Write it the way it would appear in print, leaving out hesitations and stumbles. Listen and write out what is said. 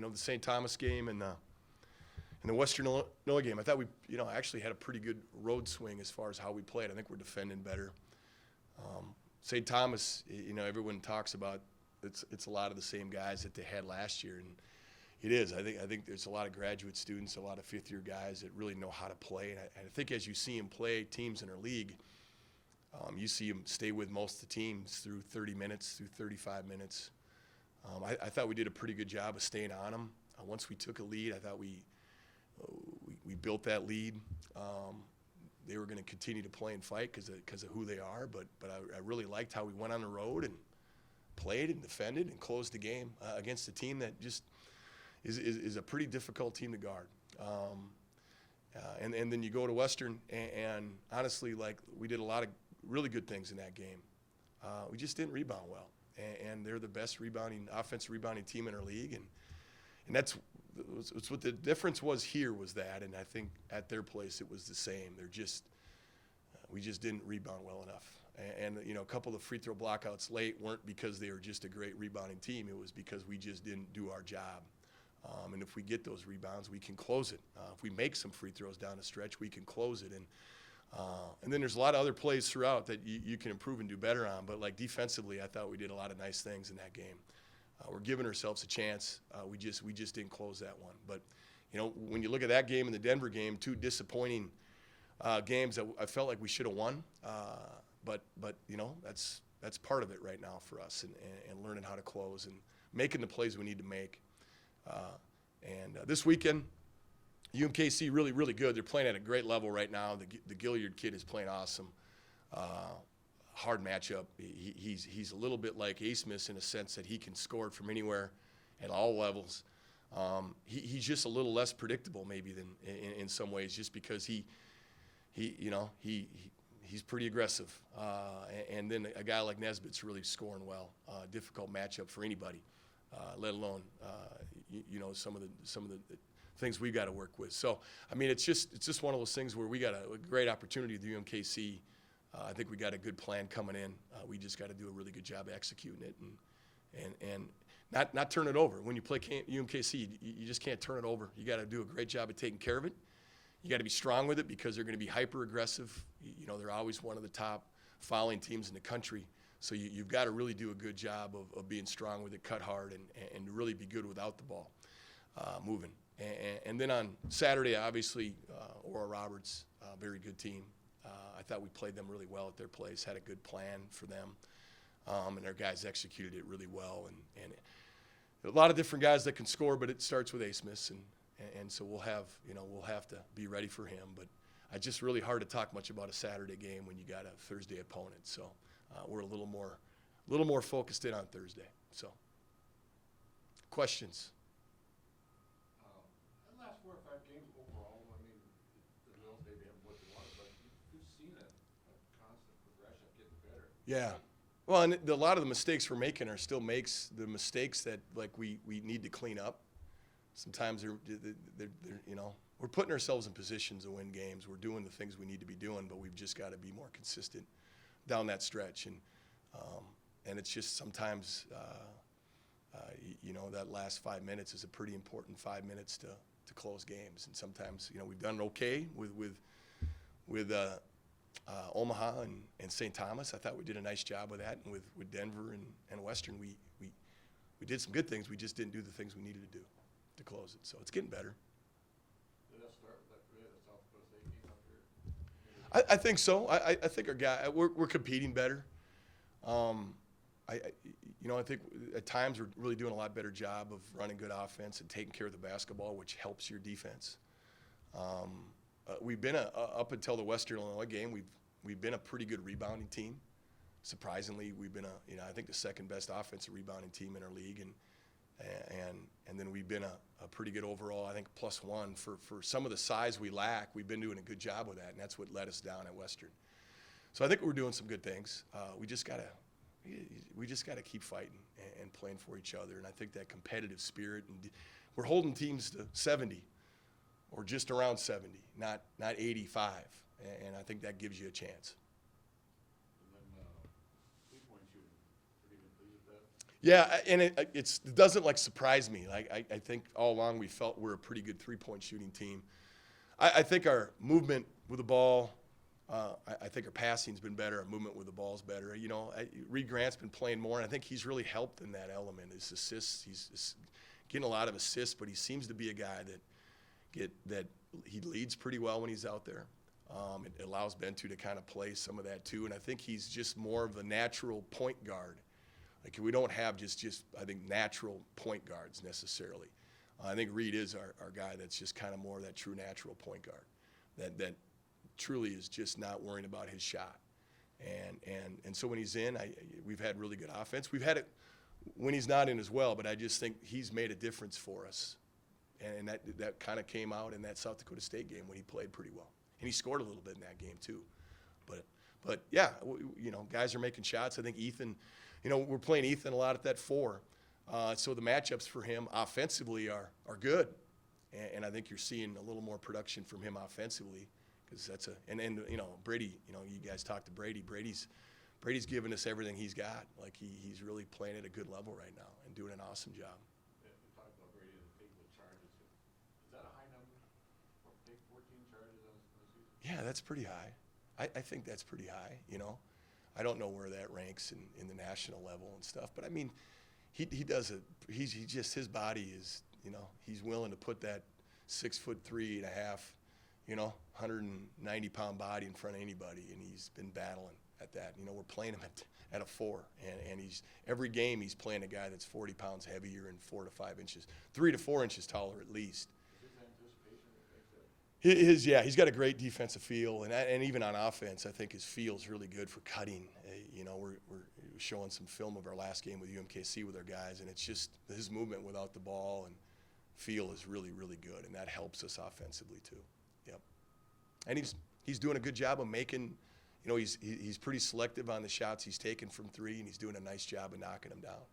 the St. Thomas game and the Western Illinois game. I thought we, actually had a pretty good road swing as far as how we played. I think we're defending better. St. Thomas, everyone talks about it's a lot of the same guys that they had last year, and it is. I think there's a lot of graduate students, a lot of fifth-year guys that really know how to play. And I think as you see them play teams in our league, you see them stay with most of the teams through 30 minutes, through 35 minutes. I thought we did a pretty good job of staying on them. Once we took a lead, I thought we built that lead. They were going to continue to play and fight because of who they are, but I really liked how we went on the road and played and defended and closed the game against a team that just is a pretty difficult team to guard. And then you go to Western, and honestly, we did a lot of really good things in that game. We just didn't rebound well, and they're the best offensive rebounding team in our league, and that's what the difference was here was that, and I think at their place it was the same. We just didn't rebound well enough. And a couple of free throw blockouts late weren't because they were just a great rebounding team. It was because we just didn't do our job. And if we get those rebounds, we can close it. If we make some free throws down the stretch, we can close it. And then there's a lot of other plays throughout that you can improve and do better on. But defensively, I thought we did a lot of nice things in that game. We're giving ourselves a chance. We just didn't close that one. But when you look at that game and the Denver game, two disappointing games that I felt like we should have won. But that's part of it right now for us, and learning how to close and making the plays we need to make. This weekend, UMKC really, really good. They're playing at a great level right now. The Gilliard kid is playing awesome. Hard matchup. He's a little bit like Asmus in a sense that he can score from anywhere at all levels. He's just a little less predictable maybe than in some ways, just because he's pretty aggressive. And then a guy like Nesbitt's really scoring well. Difficult matchup for anybody, let alone some of the things we've got to work with. So it's just one of those things where we got a great opportunity with UMKC. I think we got a good plan coming in. We just got to do a really good job executing it and not turn it over. When you play UMKC, you just can't turn it over. You got to do a great job of taking care of it. You got to be strong with it because they're going to be hyper aggressive. They're always one of the top fouling teams in the country. So you've got to really do a good job of being strong with it, cut hard, and really be good without the ball moving. And then on Saturday, obviously, Oral Roberts, very good team. I thought we played them really well at their place, had a good plan for them, and our guys executed it really well. And a lot of different guys that can score, but it starts with Asmus, and so we'll have to be ready for him. But it's just really hard to talk much about a Saturday game when you got a Thursday opponent. So we're a little more focused in on Thursday. So questions. The last 4 or 5 games overall, the Bills maybe haven't what they wanted, but you've seen a constant progression of getting better. Yeah. Well, and a lot of the mistakes we're making are still makes the mistakes that we need to clean up. Sometimes they're we're putting ourselves in positions to win games. We're doing the things we need to be doing, but we've just got to be more consistent down that stretch. And it's just sometimes that last 5 minutes is a pretty important 5 minutes to close games. And sometimes we've done okay with Omaha and St. Thomas. I thought we did a nice job with that, and with Denver and Western, we did some good things. We just didn't do the things we needed to do to close it. So it's getting better. Did that start with that South Dakota State game up here? I think so. I think our guy we're competing better. I think at times we're really doing a lot better job of running good offense and taking care of the basketball, which helps your defense. We've been up until the Western Illinois game, we've been a pretty good rebounding team. Surprisingly, we've been I think the second best offensive rebounding team in our league, and then we've been a pretty good overall, I think +1 for some of the size we lack. We've been doing a good job with that, and that's what let us down at Western. So I think we're doing some good things. We just gotta keep fighting and playing for each other, and I think that competitive spirit, and we're holding teams to 70 or just around 70, not 85, and I think that gives you a chance. And then 3-point shooting, pretty good pleased with that? Yeah, and it doesn't like surprise me. Like I think all along we felt we're a pretty good 3-point shooting team. I think our movement with the ball, I think our passing's been better. Our movement with the ball's better. You know, Reed Grant's been playing more, and I think he's really helped in that element. His assists, he's getting a lot of assists, but he seems to be a guy that he leads pretty well when he's out there. It allows Bentu to kind of play some of that too, and I think he's just more of a natural point guard. Like we don't have just I think natural point guards necessarily. I think Reed is our guy that's just kind of more of that true natural point guard that truly is just not worrying about his shot. And so when he's in, we've had really good offense. We've had it when he's not in as well, but I just think he's made a difference for us. And that kind of came out in that South Dakota State game when he played pretty well. And he scored a little bit in that game too. But yeah, you know, guys are making shots. I think Ethan, you know, we're playing Ethan a lot at that 4. So the matchups for him offensively are good. And I think you're seeing a little more production from him offensively because that's and you know, Brady, you know, you guys talked to Brady. Brady's giving us everything he's got. Like he's really playing at a good level right now and doing an awesome job. Yeah, we talked about Brady and the big charges. Is that a high number? Take 14 charges on the season? Yeah, that's pretty high. I think that's pretty high, you know. I don't know where that ranks in the national level and stuff, but I mean, he does it. He's just, his body is, you know, he's willing to put that 6'3.5", you know, 190-pound body in front of anybody, and he's been battling at that. You know, we're playing him at a 4, and he's every game he's playing a guy that's 40 pounds heavier and 4 to 5 inches, 3 to 4 inches taller at least. Yeah, he's got a great defensive feel, and even on offense, I think his feel's really good for cutting. You know, we're showing some film of our last game with UMKC with our guys, and it's just his movement without the ball and feel is really, really good, and that helps us offensively too. Yep. And he's doing a good job of making, you know, he's pretty selective on the shots he's taken from 3, and he's doing a nice job of knocking them down.